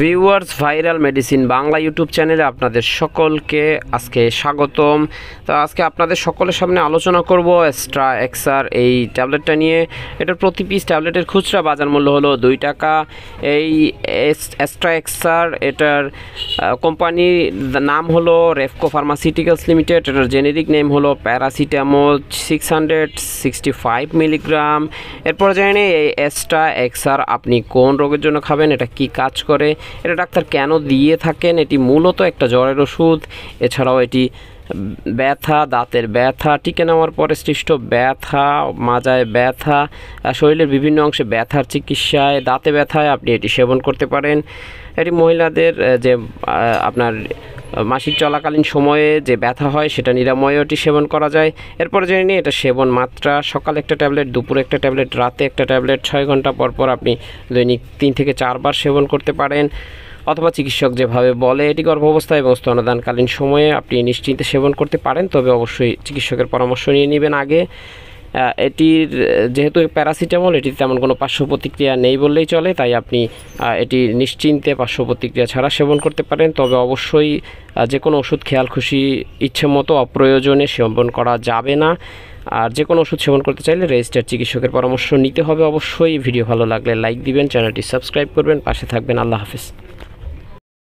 Viewers, viral medicine Bangla YouTube চ্যানেলে আপনাদের সকলকে আজকে স্বাগতম। তো আজকে আপনাদের সকলের সামনে আলোচনা করব এক্সট্রা এক্সার এই ট্যাবলেটটা নিয়ে। এটার প্রতি পিস ট্যাবলেটের খুচরা বাজার মূল্য হলো 2 টাকা। এই এক্সট্রা এক্সার এটার কোম্পানির নাম হলো রেফকো ফার্মাসিউটিক্যালস লিমিটেড। এটার জেনেরিক নেম হলো প্যারাসিটামল 665 মিলিগ্রাম। এরপর জানি এই এক্সট্রা এক্সার আপনি কোন রোগের জন্য খাবেন, এটা কি কাজ করে, এটা ডাক্তার কেন দিয়ে থাকেন। এটি মূলত একটা জ্বরের ওষুধ। এছাড়াও এটি ব্যথা, দাঁতের ব্যথা, টিকে নেওয়ার পরে সৃষ্ট ব্যথা, মাজায় ব্যথা, শরীরের বিভিন্ন অংশে ব্যথার চিকিৎসায়, দাঁতে ব্যথায় আপনি এটি সেবন করতে পারেন। এটি মহিলাদের যে আপনার মাসিক চলাকালীন সময়ে যে ব্যথা হয় সেটা নিরাময়ে এটি সেবন করা যায়। এরপরে জেনে নিই এটা সেবন মাত্রা। সকালে একটা ট্যাবলেট, দুপুরে একটা ট্যাবলেট, রাতে একটা ট্যাবলেট, 6 ঘন্টা পর পর আপনি দৈনিক 3 থেকে 4 বার সেবন করতে পারেন। অথবা চিকিৎসক যেভাবে বলে এটি গর্ভাবস্থা এবং স্তন্যদানকালীন সময়ে আপনি নিশ্চিন্তে সেবন করতে পারেন, তবে অবশ্যই চিকিৎসকের পরামর্শ নিয়ে নেবেন আগে। এটির যেহেতু প্যারাসিটামল, এটির তেমন কোনো পার্শ্ব প্রতিক্রিয়া নেই বললেই চলে, তাই আপনি এটি নিশ্চিন্তে পার্শ্ব প্রতিক্রিয়া ছাড়া সেবন করতে পারেন। তবে অবশ্যই যে কোনো ওষুধ খেয়াল খুশি ইচ্ছে মতো অপ্রয়োজনে সেবন করা যাবে না। আর যে কোনো ওষুধ সেবন করতে চাইলে রেজিস্টার্ড চিকিৎসকের পরামর্শ নিতে হবে অবশ্যই। ভিডিও ভালো লাগলে লাইক দিবেন, চ্যানেলটি সাবস্ক্রাইব করবেন, পাশে থাকবেন। আল্লাহ হাফেজ।